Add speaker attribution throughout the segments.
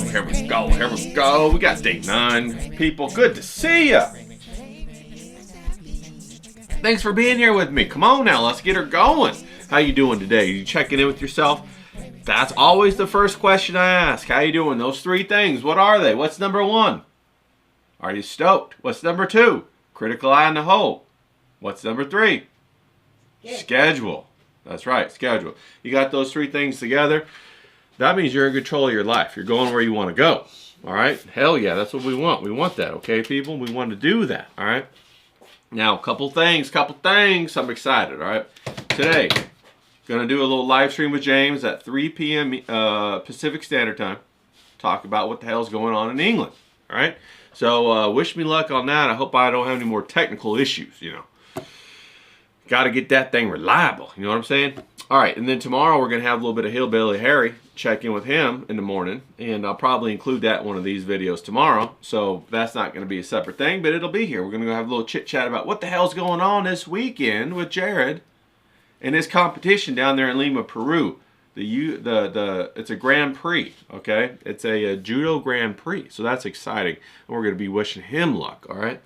Speaker 1: Here we go. We got day 9. People, good to see ya. Thanks for being here with me. Come on now, let's get her going. How you doing today? You checking in with yourself? That's always the first question I ask. How you doing? Those 3 things, what are they? What's number 1? Are you stoked? What's number 2? Critical eye on the whole. What's number 3? Schedule. That's right, schedule. You got those 3 things together. That means you're in control of your life. You're going where you want to go. All right? Hell yeah, that's what we want. We want that, okay, people? We want to do that, all right? Now, couple things. I'm excited, all right? Today, going to do a little live stream with James at 3 p.m. Pacific Standard Time. Talk about what the hell's going on in England, all right? So, wish me luck on that. I hope I don't have any more technical issues, you know. Got to get that thing reliable, you know what I'm saying? All right, and then tomorrow we're going to have a little bit of Hillbilly Harry. Check in with him in the morning, and I'll probably include that in one of these videos tomorrow. So that's not going to be a separate thing, but it'll be here. We're going to go have a little chit-chat about what the hell's going on this weekend with Jared and his competition down there in Lima, Peru. It's a Grand Prix, okay? It's a Judo Grand Prix, so that's exciting. And we're going to be wishing him luck, all right?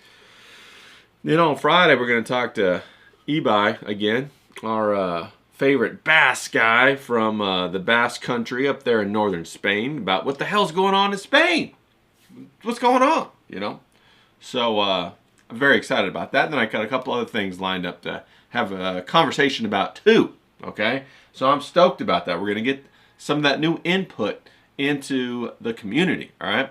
Speaker 1: Then on Friday, we're going to talk to Ibai again, our favorite Basque guy from the Basque country up there in northern Spain, about what the hell's going on in Spain. What's going on, you know? So I'm very excited about that. And then I got a couple other things lined up to have a conversation about too, okay? So I'm stoked about that. We're going to get some of that new input into the community, all right?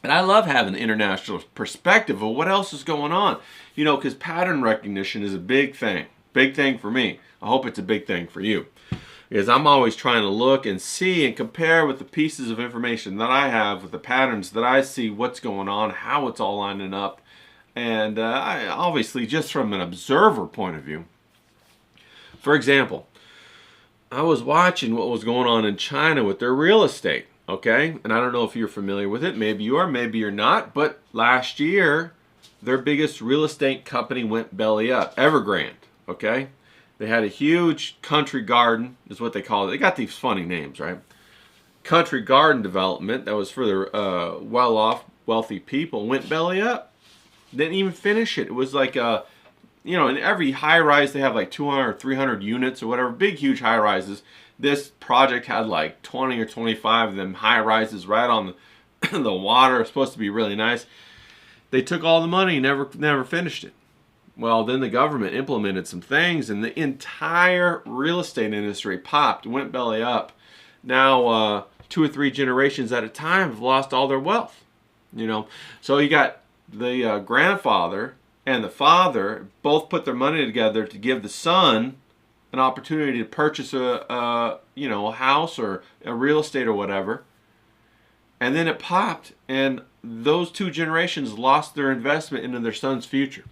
Speaker 1: And I love having an international perspective of what else is going on, you know, because pattern recognition is a big thing. Big thing for me. I hope it's a big thing for you. Because I'm always trying to look and see and compare with the pieces of information that I have, with the patterns that I see, what's going on, how it's all lining up. And I obviously just from an observer point of view. For example, I was watching what was going on in China with their real estate. Okay? And I don't know if you're familiar with it. Maybe you are, maybe you're not. But last year, their biggest real estate company went belly up. Evergrande. Okay, they had a huge country garden, is what they call it. They got these funny names, right? Country garden development that was for the well-off, wealthy people went belly up. Didn't even finish it. It was like, you know, in every high-rise they have like 200 or 300 units or whatever, big, huge high-rises. This project had like 20 or 25 of them high-rises right on the water. It was supposed to be really nice. They took all the money, never finished it. Well, then the government implemented some things, and the entire real estate industry popped, went belly up. Now, 2 or 3 generations at a time have lost all their wealth. You know, so you got the grandfather and the father both put their money together to give the son an opportunity to purchase a house or a real estate or whatever. And then it popped, and those 2 generations lost their investment into their son's future.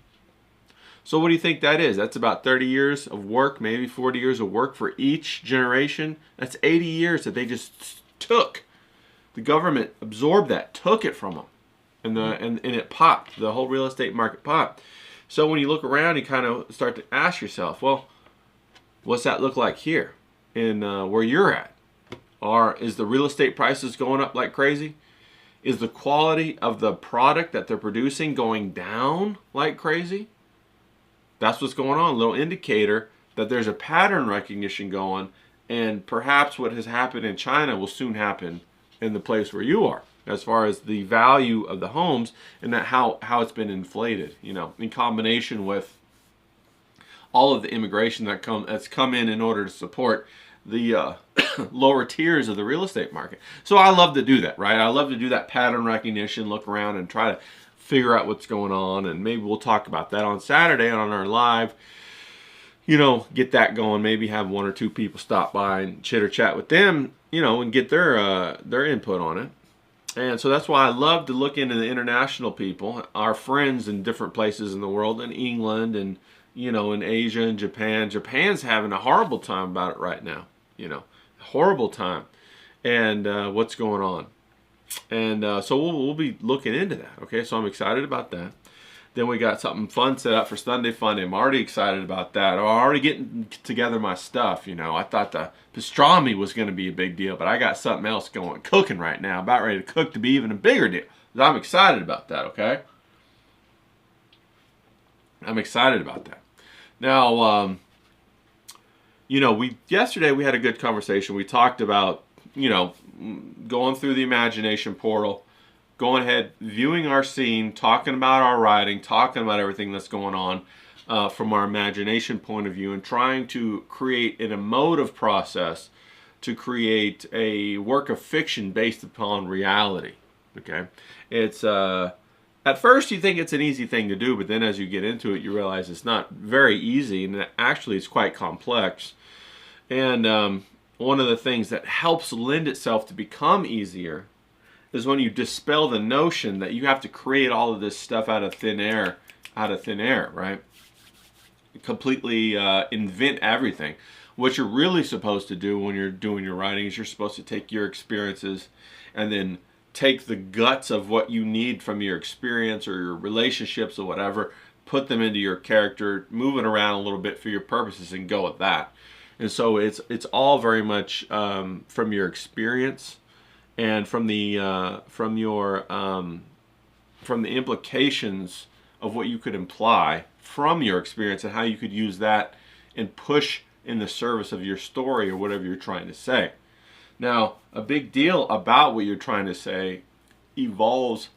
Speaker 1: So what do you think that is? That's about 30 years of work, maybe 40 years of work for each generation. That's 80 years that they just took. The government absorbed that, took it from them, and it popped. The whole real estate market popped. So when you look around, you kind of start to ask yourself, well, what's that look like here in where you're at? Or is the real estate prices going up like crazy? Is the quality of the product that they're producing going down like crazy? That's what's going on, a little indicator that there's a pattern recognition going, and perhaps what has happened in China will soon happen in the place where you are. as far as the value of the homes and that how it's been inflated, you know, in combination with all of the immigration that's come in order to support the lower tiers of the real estate market. So I love to do that, right? I love to do that pattern recognition, look around and try to figure out what's going on, and maybe we'll talk about that on Saturday on our live. You know, get that going. Maybe have 1 or 2 people stop by and chitter chat with them, you know, and get their input on it. And so that's why I love to look into the international people, our friends in different places in the world, in England and, you know, in Asia and Japan. Japan's having a horrible time about it right now, you know, horrible time. And what's going on. And so we'll be looking into that, okay? So I'm excited about that. Then we got something fun set up for Sunday Funday. I'm already excited about that. I'm already getting together my stuff, you know. I thought the pastrami was going to be a big deal, but I got something else cooking right now, about ready to cook to be even a bigger deal. I'm excited about that, okay? I'm excited about that. Now, you know, yesterday we had a good conversation. We talked about, you know, going through the imagination portal, going ahead, viewing our scene, talking about our writing, talking about everything that's going on from our imagination point of view, and trying to create an emotive process to create a work of fiction based upon reality. Okay, it's at first you think it's an easy thing to do, but then as you get into it, you realize it's not very easy, and actually it's quite complex. And one of the things that helps lend itself to become easier is when you dispel the notion that you have to create all of this stuff out of thin air, right? Completely invent everything. What you're really supposed to do when you're doing your writing is you're supposed to take your experiences and then take the guts of what you need from your experience or your relationships or whatever, put them into your character, move it around a little bit for your purposes, and go with that. And so it's all very much from your experience and from the implications of what you could imply from your experience and how you could use that and push in the service of your story or whatever you're trying to say. Now, a big deal about what you're trying to say evolves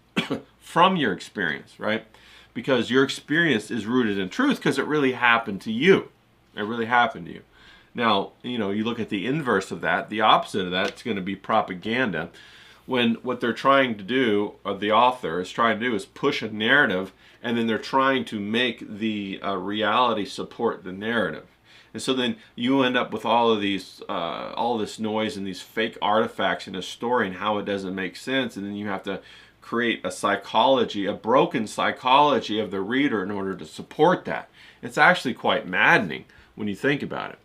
Speaker 1: from your experience, right? Because your experience is rooted in truth because it really happened to you. It really happened to you. Now, you know, you look at the inverse of that, the opposite of that, it's going to be propaganda. When what they're trying to do, or the author is trying to do, is push a narrative, and then they're trying to make the reality support the narrative. And so then you end up with all of these, all this noise and these fake artifacts in a story and how it doesn't make sense, and then you have to create a psychology, a broken psychology of the reader in order to support that. It's actually quite maddening when you think about it.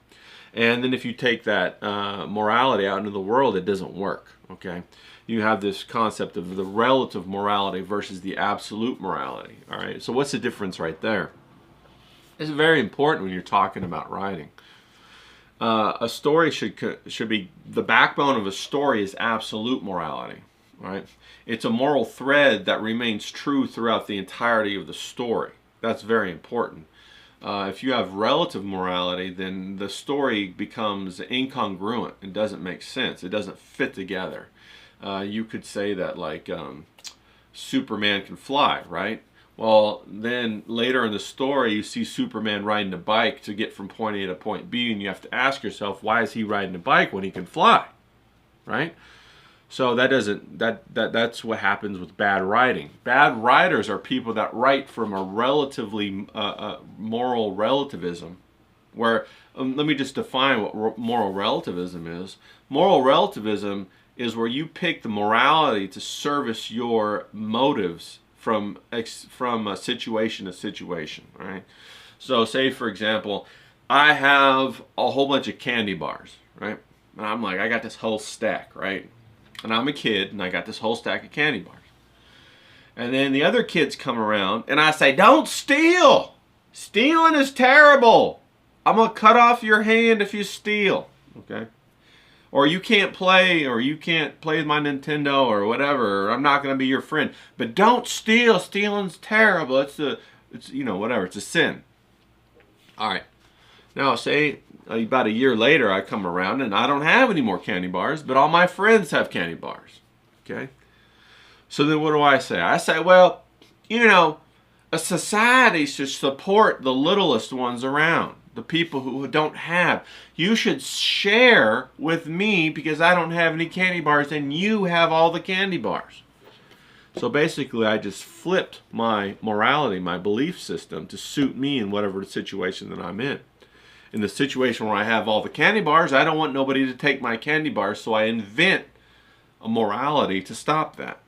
Speaker 1: And then if you take that morality out into the world, it doesn't work, okay? You have this concept of the relative morality versus the absolute morality, all right? So what's the difference right there? It's very important when you're talking about writing. A story should be, the backbone of a story is absolute morality, right? It's a moral thread that remains true throughout the entirety of the story. That's very important. If you have relative morality, then the story becomes incongruent. It doesn't make sense. It doesn't fit together. You could say that, like, Superman can fly, right? Well, then later in the story, you see Superman riding a bike to get from point A to point B, and you have to ask yourself, why is he riding a bike when he can fly, right? So that's what happens with bad writing. Bad writers are people that write from a relatively moral relativism, where, let me just define what moral relativism is. Moral relativism is where you pick the morality to service your motives from a situation to situation, right? So say, for example, I have a whole bunch of candy bars, right? And I'm like, I got this whole stack, right? And I'm a kid, and I got this whole stack of candy bars. And then the other kids come around, and I say, don't steal! Stealing is terrible! I'm going to cut off your hand if you steal, okay? Or you can't play with my Nintendo or whatever, or I'm not going to be your friend. But don't steal! Stealing's terrible. It's you know, whatever, it's a sin. All right. Now, say about a year later, I come around and I don't have any more candy bars, but all my friends have candy bars, okay? So then what do I say? I say, well, you know, a society should support the littlest ones around, the people who don't have. You should share with me because I don't have any candy bars and you have all the candy bars. So basically I just flipped my morality, my belief system to suit me in whatever situation that I'm in. In the situation where I have all the candy bars, I don't want nobody to take my candy bars, so I invent a morality to stop that.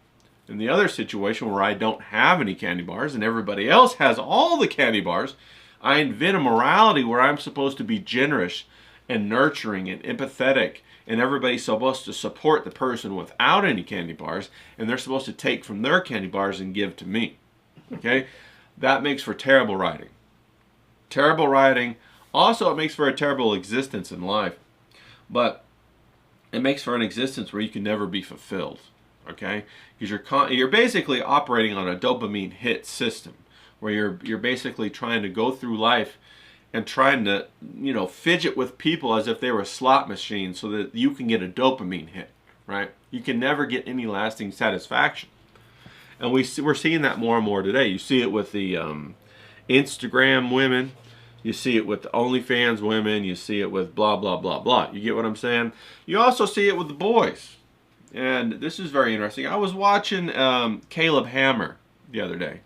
Speaker 1: In the other situation where I don't have any candy bars and everybody else has all the candy bars, I invent a morality where I'm supposed to be generous and nurturing and empathetic, and everybody's supposed to support the person without any candy bars, and they're supposed to take from their candy bars and give to me. Okay? That makes for terrible writing. Terrible writing. Also, it makes for a terrible existence in life. But it makes for an existence where you can never be fulfilled. Okay? Because you're basically operating on a dopamine hit system, where you're basically trying to go through life and trying to, you know, fidget with people as if they were a slot machine so that you can get a dopamine hit, right? You can never get any lasting satisfaction. And we're seeing that more and more today. You see it with the Instagram women. You see it with the OnlyFans women. You see it with blah, blah, blah, blah. You get what I'm saying? You also see it with the boys. And this is very interesting. I was watching Caleb Hammer the other day.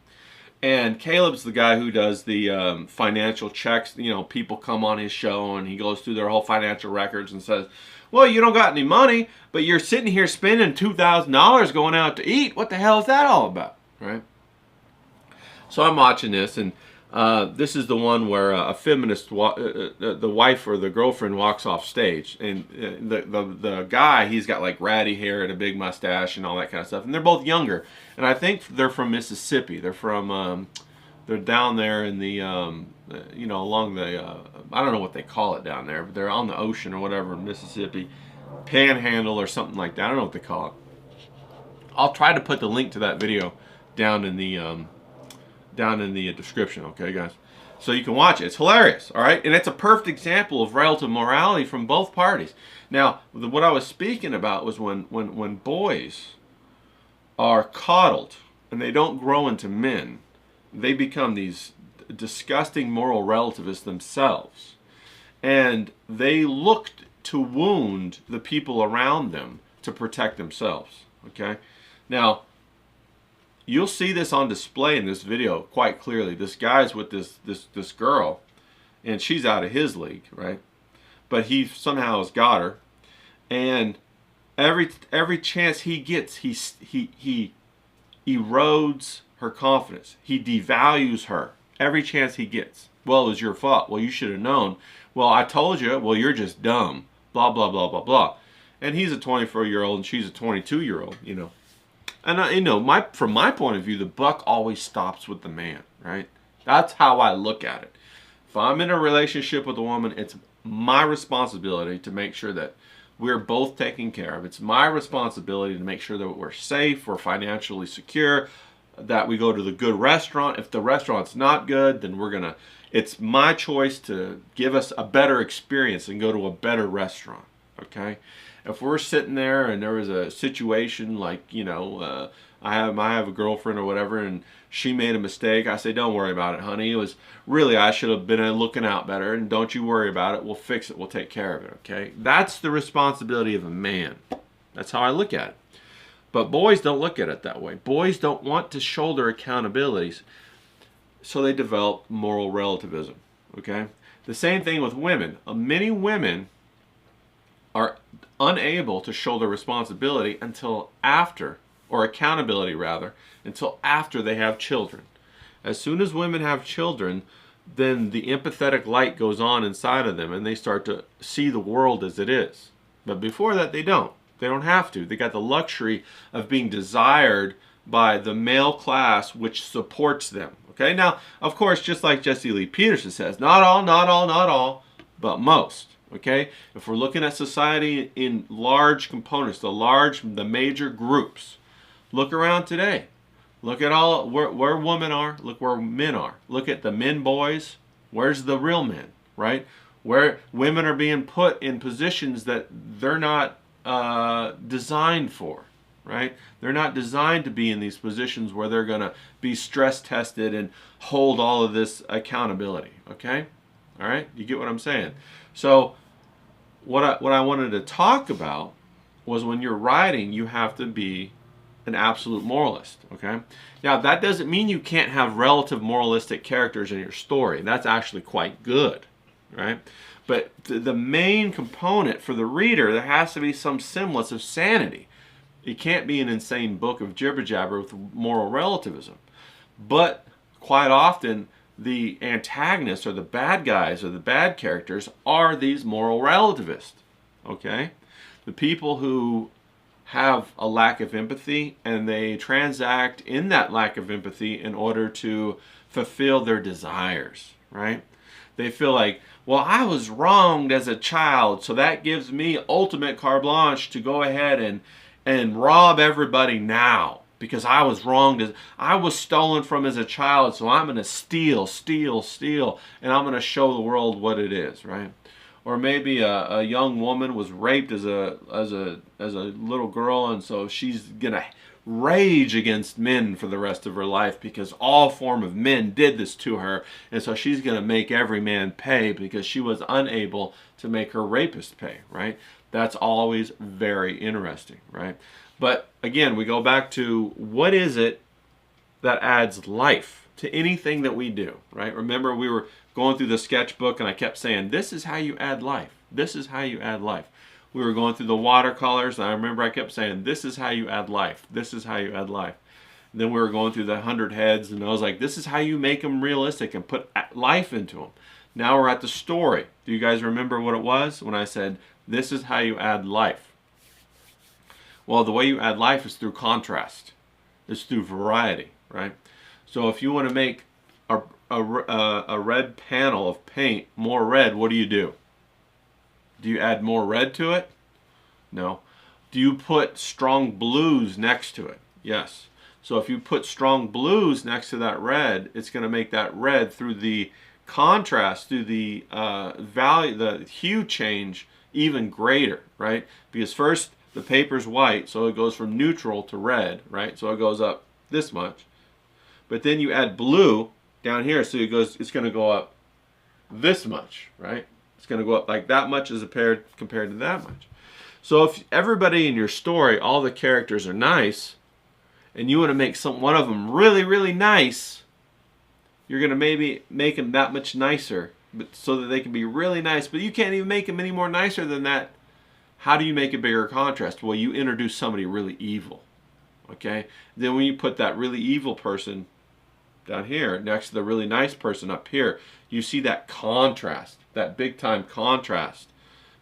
Speaker 1: And Caleb's the guy who does the financial checks. You know, people come on his show and he goes through their whole financial records and says, well, you don't got any money, but you're sitting here spending $2,000 going out to eat. What the hell is that all about, right? So I'm watching this, and this is the one where a feminist, the wife or the girlfriend walks off stage, and the guy, he's got like ratty hair and a big mustache and all that kind of stuff, and they're both younger, and I think they're from Mississippi. They're from they're down there in the you know, along the I don't know what they call it down there, but they're on the ocean or whatever in Mississippi, Panhandle or something like that. I don't know what they call it. I'll try to put the link to that video down in the description, okay, guys? So you can watch it. It's hilarious, all right? And it's a perfect example of relative morality from both parties. Now, what I was speaking about was when boys are coddled and they don't grow into men, they become these disgusting moral relativists themselves. And they look to wound the people around them to protect themselves, okay? Now, you'll see this on display in this video quite clearly. This guy's with this girl, and she's out of his league, right? But he somehow has got her, and every chance he gets, he erodes her confidence. He devalues her every chance he gets. Well, it was your fault. Well, you should have known. Well, I told you. Well, you're just dumb. Blah blah blah blah blah. And he's a 24-year-old, and she's a 22-year-old. You know. And you know, from my point of view, the buck always stops with the man, right? That's how I look at it. If I'm in a relationship with a woman, it's my responsibility to make sure that we're both taken care of. It's my responsibility to make sure that we're safe, we're financially secure, that we go to the good restaurant. If the restaurant's not good, then it's my choice to give us a better experience and go to a better restaurant, okay? If we're sitting there and there was a situation like, you know, I have a girlfriend or whatever, and she made a mistake, I say, don't worry about it, honey. It was really, I should have been looking out better, and don't you worry about it. We'll fix it. We'll take care of it, okay? That's the responsibility of a man. That's how I look at it. But boys don't look at it that way. Boys don't want to shoulder accountabilities, so they develop moral relativism, okay? The same thing with women. Many women are unable to shoulder responsibility until after, or accountability rather, until after they have children. As soon as women have children, then the empathetic light goes on inside of them and they start to see the world as it is. But before that, they don't. They don't have to. They got the luxury of being desired by the male class which supports them. Okay, now, of course, just like Jesse Lee Peterson says, not all, but most. Okay, if we're looking at society in large components, the major groups, look around today. Look at all where women are. Look where men are. Look at the men, boys. Where's the real men, right? Where women are being put in positions that they're not designed for. right? They're not designed to be in these positions where they're going to be stress tested and hold all of this accountability, okay? All right, you get what I'm saying? So what I wanted to talk about was when you're writing, you have to be an absolute moralist, okay? Now, that doesn't mean you can't have relative moralistic characters in your story. That's actually quite good, right? But the main component for the reader, there has to be some semblance of sanity. It can't be an insane book of jibber-jabber with moral relativism. But quite often, the antagonists or the bad guys or the bad characters are these moral relativists, okay? The people who have a lack of empathy and they transact in that lack of empathy in order to fulfill their desires, right? They feel like, well, I was wronged as a child, so that gives me ultimate carte blanche to go ahead and rob everybody now because I was wronged. I was stolen from as a child, so I'm going to steal, and I'm going to show the world what it is, right? Or maybe a young woman was raped as a little girl, and so she's going to rage against men for the rest of her life because all form of men did this to her, and so she's going to make every man pay because she was unable to make her rapist pay, right? That's always very interesting, right? But again, we go back to what is it that adds life to anything that we do, right? Remember, we were going through the sketchbook and I kept saying, this is how you add life. This is how you add life. We were going through the watercolors and I remember I kept saying, this is how you add life. This is how you add life. And then we were going through the 100 heads and I was like, this is how you make them realistic and put life into them. Now we're at the story. Do you guys remember what it was when I said, this is how you add life? Well, the way you add life is through contrast. It's through variety, right? So if you want to make a red panel of paint more red, what do? Do you add more red to it? No. Do you put strong blues next to it? Yes. So if you put strong blues next to that red, it's going to make that red through the contrast, through the value, the hue change even greater, right? Because first the paper's white, so it goes from neutral to red, right? So it goes up this much. But then you add blue down here, so it's going to go up this much, right? It's going to go up like that much as compared to that much. So if everybody in your story, all the characters are nice, and you want to make one of them really, really nice, you're going to maybe make them that much nicer, but so that they can be really nice. But you can't even make them any more nicer than that. How do you make a bigger contrast? Well, you introduce somebody really evil, okay? Then when you put that really evil person down here next to the really nice person up here, you see that contrast, that big time contrast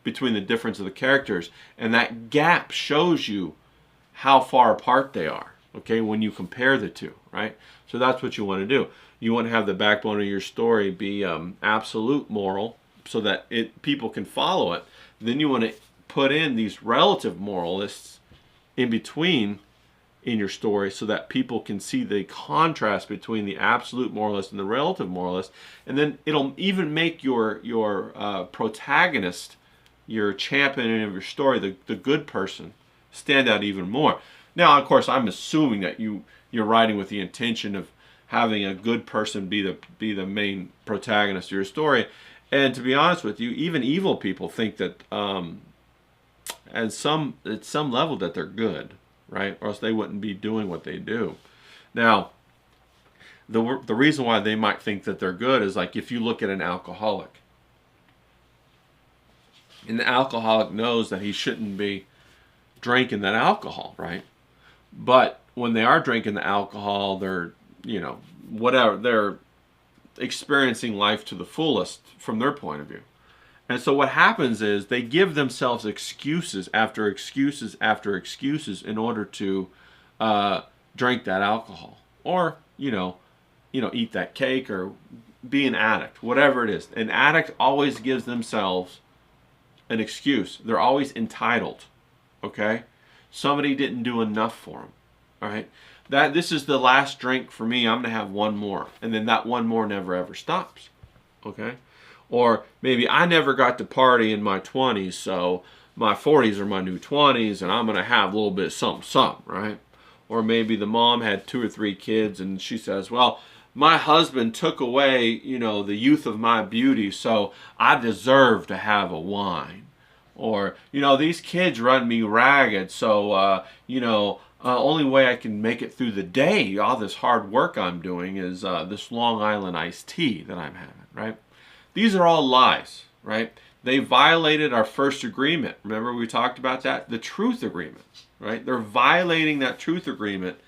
Speaker 1: between the difference of the characters, and that gap shows you how far apart they are, okay, when you compare the two, right? So that's what you want to do. You want to have the backbone of your story be absolute moral so that people can follow it. Then you want to put in these relative moralists in between in your story so that people can see the contrast between the absolute moralist and the relative moralist. And then it'll even make your protagonist, your champion of your story, the good person, stand out even more. Now, of course, I'm assuming that you're writing with the intention of having a good person be the main protagonist of your story. And to be honest with you, even evil people think that at some level that they're good, right? Or else they wouldn't be doing what they do. Now, the reason why they might think that they're good is like if you look at an alcoholic. And the alcoholic knows that he shouldn't be drinking that alcohol, right? But when they are drinking the alcohol, they're, they're experiencing life to the fullest from their point of view. And so what happens is they give themselves excuses after excuses after excuses in order to drink that alcohol, or eat that cake, or be an addict, whatever it is. An addict always gives themselves an excuse. They're always entitled. Okay, somebody didn't do enough for them. All right, this is the last drink for me. I'm gonna have one more, and then that one more never ever stops. Okay. Or maybe I never got to party in my 20s, so my 40s are my new 20s, and I'm going to have a little bit of something, right? Or maybe the mom had 2 or 3 kids, and she says, well, my husband took away, you know, the youth of my beauty, so I deserve to have a wine. Or, you know, these kids run me ragged, so, you know, only way I can make it through the day, all this hard work I'm doing, is this Long Island iced tea that I'm having, right? These are all lies, right? They violated our first agreement. Remember we talked about that? The truth agreement, right? They're violating that truth agreement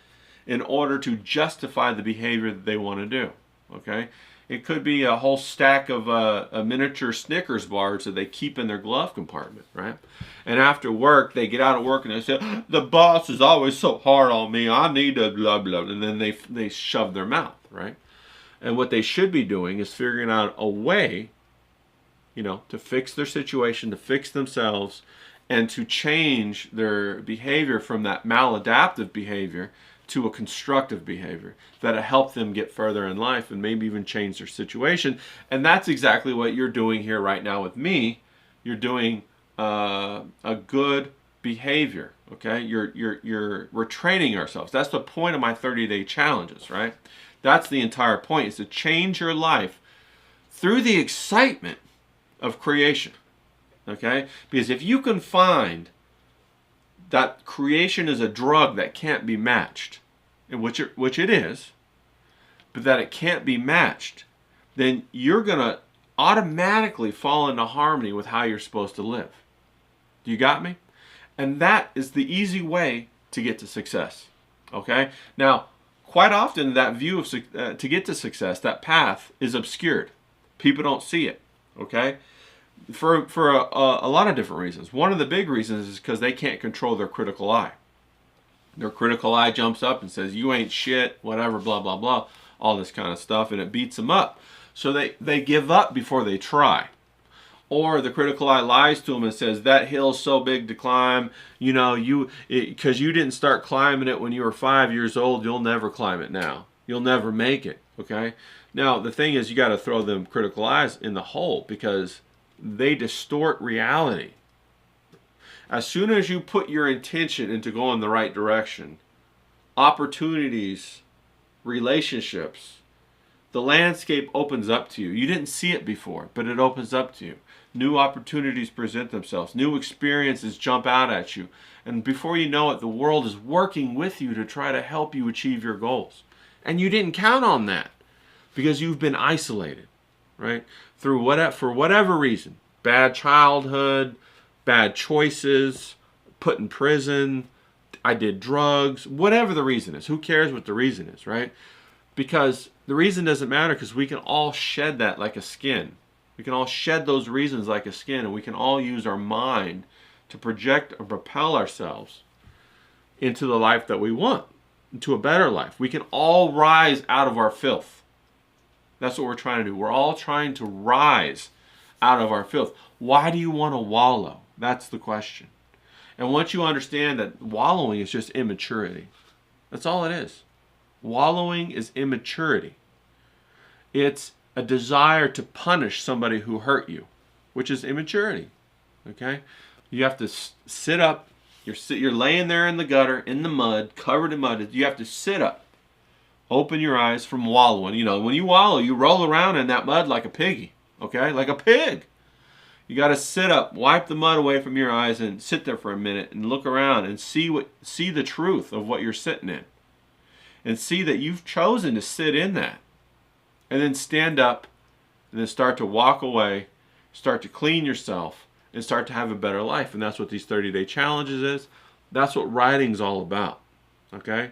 Speaker 1: in order to justify the behavior that they want to do, okay? It could be a whole stack of a miniature Snickers bars that they keep in their glove compartment, right? And after work, they get out of work and they say, the boss is always so hard on me, I need a blah, blah, and then they shove their mouth, right? And what they should be doing is figuring out a way, you know, to fix their situation, to fix themselves, and to change their behavior from that maladaptive behavior to a constructive behavior that'll help them get further in life and maybe even change their situation. And that's exactly what you're doing here right now with me. You're doing a good behavior, okay? We're training ourselves. That's the point of my 30-day challenges, right? That's the entire point, is to change your life through the excitement of creation, okay? Because if you can find that creation is a drug that can't be matched, which it is, but that it can't be matched, then you're going to automatically fall into harmony with how you're supposed to live. Do you got me? And that is the easy way to get to success, okay? Now, quite often that view of to get to success, that path is obscured. People don't see it, okay? For a lot of different reasons. One of the big reasons is because they can't control their critical eye. Their critical eye jumps up and says, you ain't shit, whatever, blah, blah, blah, all this kind of stuff, and it beats them up. So they give up before they try. Or the critical eye lies to them and says, that hill's so big to climb, you know, because you didn't start climbing it when you were 5 years old, you'll never climb it now. You'll never make it, okay? Now, the thing is, you got to throw them critical eyes in the hole, because they distort reality. As soon as you put your intention into going the right direction, opportunities, relationships, the landscape opens up to you. You didn't see it before, but it opens up to you. New opportunities present themselves. New experiences jump out at you. And before you know it, the world is working with you to try to help you achieve your goals. And you didn't count on that because you've been isolated, right? For whatever reason. Bad childhood, bad choices, put in prison, I did drugs, whatever the reason is. Who cares what the reason is, right? Because the reason doesn't matter, because we can all shed that like a skin. We can all shed those reasons like a skin, and we can all use our mind to project or propel ourselves into the life that we want, into a better life. We can all rise out of our filth. That's what we're trying to do. We're all trying to rise out of our filth. Why do you want to wallow? That's the question. And once you understand that wallowing is just immaturity, that's all it is. Wallowing is immaturity. It's a desire to punish somebody who hurt you, which is immaturity. Okay? You have to sit up. You're laying there in the gutter, in the mud, covered in mud. You have to sit up. Open your eyes from wallowing. You know, when you wallow, you roll around in that mud like a piggy. Okay? Like a pig. You got to sit up, wipe the mud away from your eyes, and sit there for a minute and look around and see the truth of what you're sitting in. And see that you've chosen to sit in that. And then stand up and then start to walk away, start to clean yourself, and start to have a better life. And that's what these 30-day challenges is. That's what writing's all about. Okay?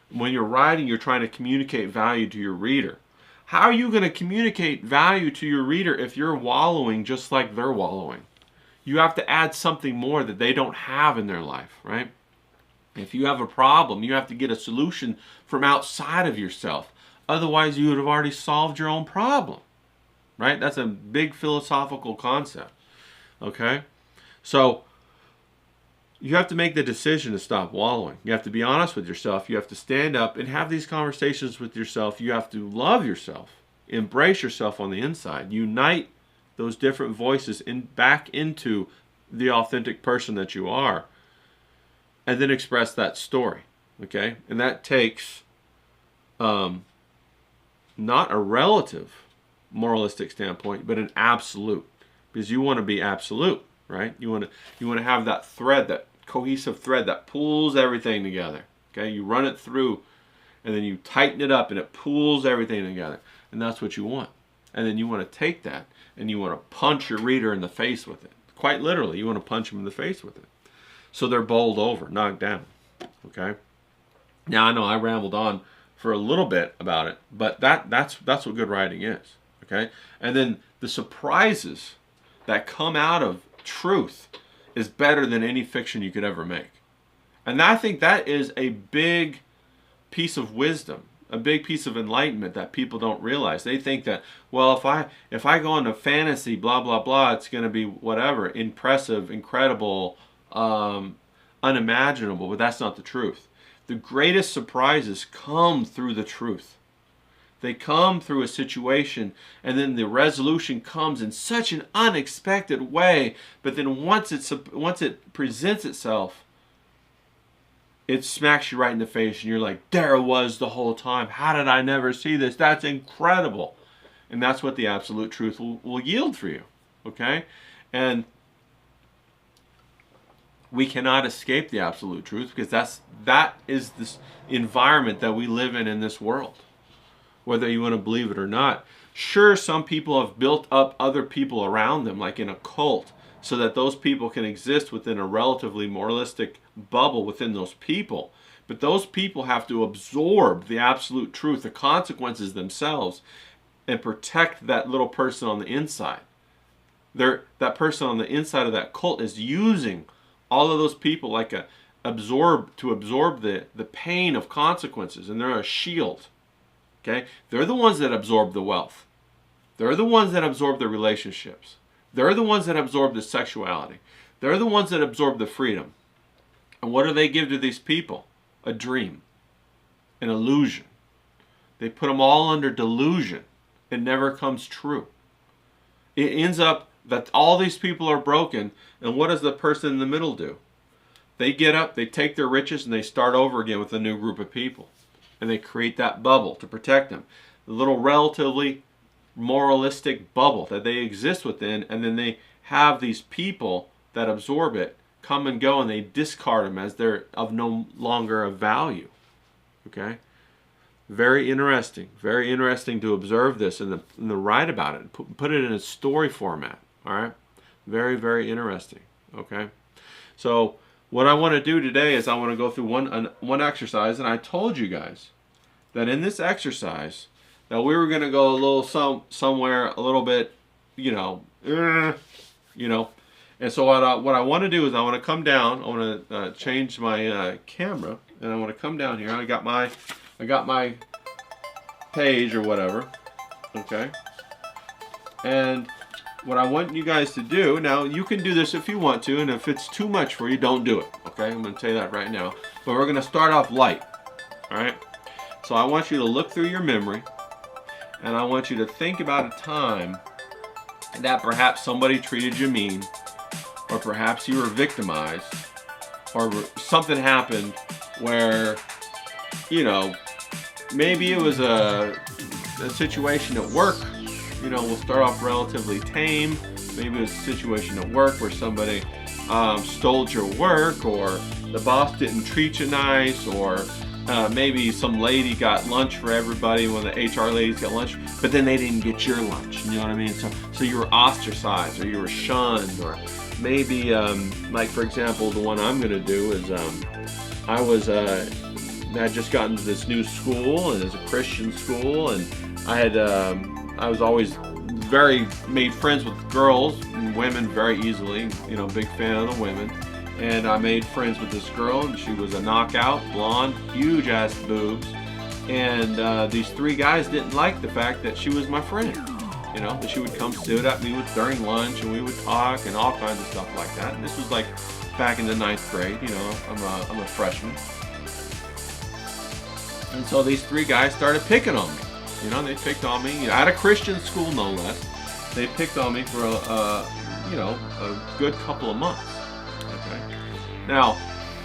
Speaker 1: When you're writing, you're trying to communicate value to your reader. How are you going to communicate value to your reader if you're wallowing just like they're wallowing? You have to add something more that they don't have in their life, right? If you have a problem, you have to get a solution from outside of yourself. Otherwise, you would have already solved your own problem, right? That's a big philosophical concept, okay? So you have to make the decision to stop wallowing. You have to be honest with yourself. You have to stand up and have these conversations with yourself. You have to love yourself, embrace yourself on the inside, unite those different voices back into the authentic person that you are, and then express that story, okay? And that takes not a relative moralistic standpoint, but an absolute, because you want to be absolute, right? You want to have that thread, that cohesive thread that pulls everything together, okay? You run it through, and then you tighten it up, and it pulls everything together, and that's what you want. And then you want to take that, and you want to punch your reader in the face with it. Quite literally, you want to punch them in the face with it. So they're bowled over, knocked down, okay? Now, I know I rambled on for a little bit about it, but that's what good writing is, okay? And then the surprises that come out of truth is better than any fiction you could ever make. And I think that is a big piece of wisdom, a big piece of enlightenment that people don't realize. They think that, well, if I go into fantasy, blah, blah, blah, it's going to be whatever, impressive, incredible, unimaginable, but that's not the truth. The greatest surprises come through the truth. They come through a situation, and then the resolution comes in such an unexpected way, but then once it presents itself, it smacks you right in the face, and you're like, there it was the whole time. How did I never see this? That's incredible. And that's what the absolute truth will yield for you, okay? And we cannot escape the absolute truth, because that is this environment that we live in this world, whether you want to believe it or not. Sure, some people have built up other people around them, like in a cult, so that those people can exist within a relatively moralistic bubble within those people. But those people have to absorb the absolute truth, the consequences themselves, and protect that little person on the inside. That person on the inside of that cult is using all of those people like to absorb the pain of consequences, and they're a shield. Okay? They're the ones that absorb the wealth. They're the ones that absorb the relationships. They're the ones that absorb the sexuality. They're the ones that absorb the freedom. And what do they give to these people? A dream, an illusion. They put them all under delusion. It never comes true. It ends up that all these people are broken, and what does the person in the middle do? They get up, they take their riches, and they start over again with a new group of people. And they create that bubble to protect them. The little relatively moralistic bubble that they exist within, and then they have these people that absorb it, come and go, and they discard them as they're of no longer of value. Okay? Very interesting to observe this and to write about it, put it in a story format. All right? Very, very interesting. Okay? So what I want to do today is I want to go through one exercise, and I told you guys that in this exercise that we were going to go a little somewhere a little bit, and so what I want to do is I want to come down. I want to change my camera, and I want to come down here. I got my page or whatever, okay? And what I want you guys to do, now you can do this if you want to, and if it's too much for you, don't do it, okay? I'm going to tell you that right now. But we're going to start off light, all right? So I want you to look through your memory, and I want you to think about a time that perhaps somebody treated you mean, or perhaps you were victimized, or something happened where, maybe it was a situation at work. We'll start off relatively tame. Maybe it was a situation at work where somebody stole your work, or the boss didn't treat you nice, or maybe some lady got lunch for everybody, one of the HR ladies got lunch, but then they didn't get your lunch. You know what I mean? So you were ostracized, or you were shunned, or maybe, like for example, the one I'm going to do is I had just gotten to this new school, and it's a Christian school, and I was always made friends with girls and women very easily, big fan of the women. And I made friends with this girl, and she was a knockout, blonde, huge ass boobs. And these three guys didn't like the fact that she was my friend. That she would come sit at me during lunch, and we would talk and all kinds of stuff like that. And this was like back in the 9th grade, I'm a freshman. And so these three guys started picking on me. They picked on me at a Christian school, no less. They picked on me for you know, a good couple of months. Okay. Now,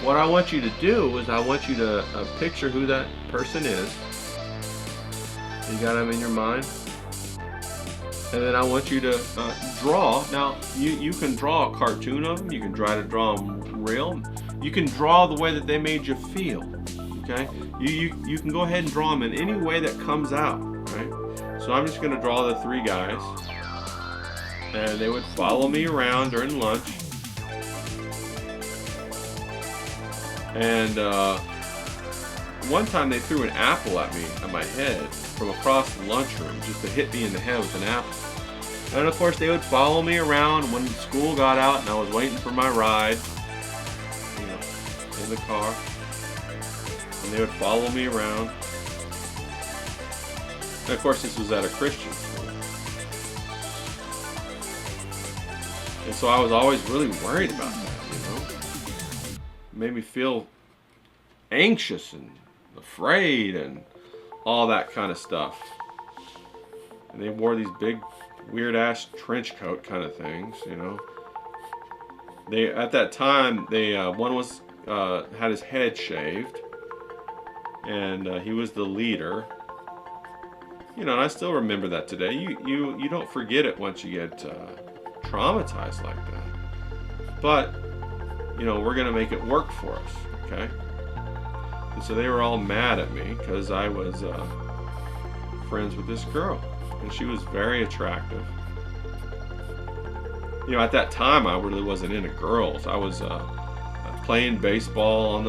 Speaker 1: what I want you to do is I want you to picture who that person is. You got them in your mind. And then I want you to draw. Now, you can draw a cartoon of them. You can try to draw them real. You can draw the way that they made you feel. Okay? You can go ahead and draw them in any way that comes out. Right? So I'm just going to draw the three guys. And they would follow me around during lunch. And one time they threw an apple at me, at my head, from across the lunchroom, just to hit me in the head with an apple. And of course they would follow me around when school got out and I was waiting for my ride, you know, in the car. And they would follow me around. And of course this was at a Christian school. And so I was always really worried about that, you know. It made me feel anxious and afraid and all that kind of stuff. And they wore these big weird ass trench coat kind of things, you know. They at that time one was had his head shaved, and he was the leader. You know, and I still remember that today. You don't forget it once you get traumatized like that. But you know, we're gonna make it work for us, okay? And so they were all mad at me because I was friends with this girl, and she was very attractive. You know, at that time I really wasn't into girls. I was playing baseball on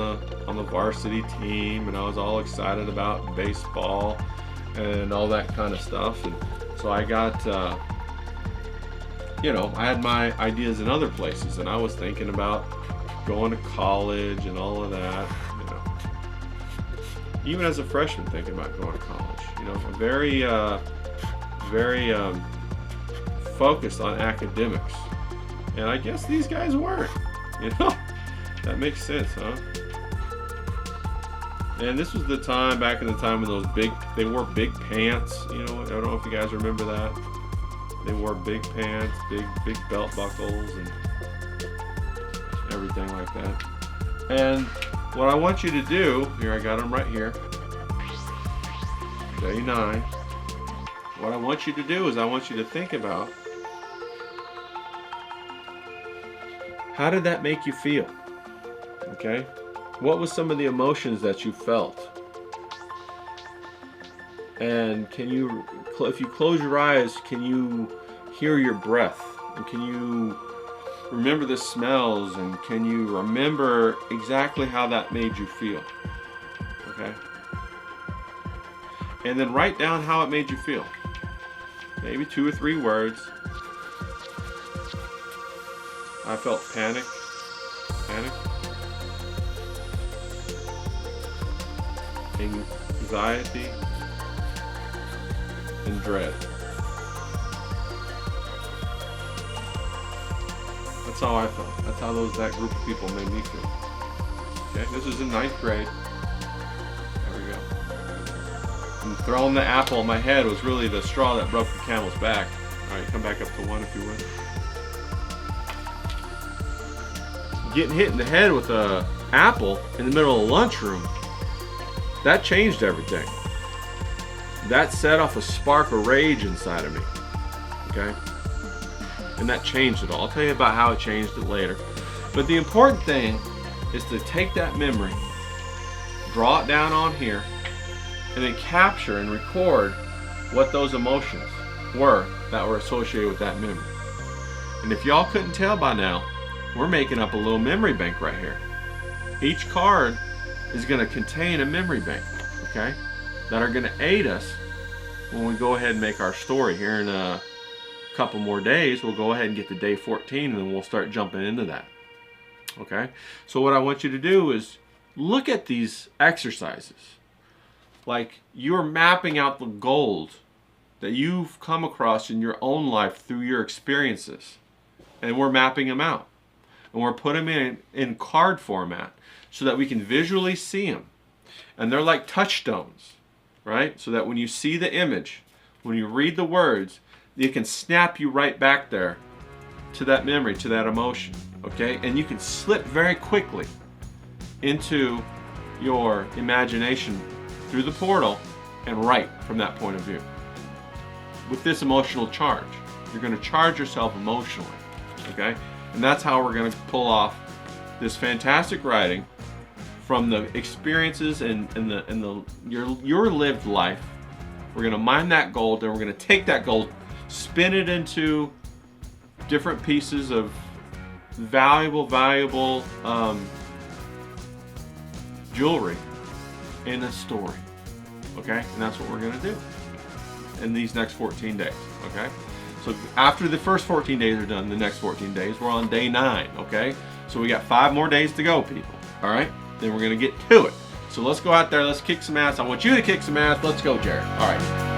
Speaker 1: the varsity team, and I was all excited about baseball and all that kind of stuff. And so I got you know, I had my ideas in other places, and I was thinking about going to college and all of that. Even as a freshman, thinking about going to college, you know, very focused on academics, and I guess these guys weren't, you know. That makes sense, huh? And this was the time, back in the time when they wore big pants, you know. I don't know if you guys remember that. They wore big pants, big belt buckles, and everything like that. And what I want you to do, here I got them right here, day 9. What I want you to do is I want you to think about, how did that make you feel? Okay? What was some of the emotions that you felt? And can you, if you close your eyes, can you hear your breath? And can you remember the smells, and can you remember exactly how that made you feel? Okay? And then write down how it made you feel. Maybe 2 or 3 words. I felt panic, anxiety, and dread. That's how I felt. That's how that group of people made me feel. Okay, this was in 9th grade. There we go. And throwing the apple on my head was really the straw that broke the camel's back. Alright, come back up to 1 if you would. Getting hit in the head with an apple in the middle of the lunchroom, that changed everything. That set off a spark of rage inside of me. Okay? And that changed it all. I'll tell you about how it changed it later. But the important thing is to take that memory, draw it down on here, and then capture and record what those emotions were that were associated with that memory. And if y'all couldn't tell by now, we're making up a little memory bank right here. Each card is going to contain a memory bank, okay, that are going to aid us when we go ahead and make our story. Here in a couple more days, we'll go ahead and get to day 14, and then we'll start jumping into that. Okay, so what I want you to do is look at these exercises like you're mapping out the gold that you've come across in your own life through your experiences, and we're mapping them out, and we're putting them in card format so that we can visually see them. And they're like touchstones, right? So that when you see the image, when you read the words, it can snap you right back there to that memory, to that emotion, okay? And you can slip very quickly into your imagination through the portal and write from that point of view. With this emotional charge, you're going to charge yourself emotionally, okay? And that's how we're going to pull off this fantastic writing from the experiences and your lived life. We're going to mine that gold, and we're going to take that gold, spin it into different pieces of valuable jewelry in a story, okay? And that's what we're going to do in these next 14 days, okay? So after the first 14 days are done, the next 14 days, we're on day 9, okay? So we got 5 more days to go, people, all right? Then we're going to get to it. So let's go out there, let's kick some ass. I want you to kick some ass. Let's go, Jared. All right.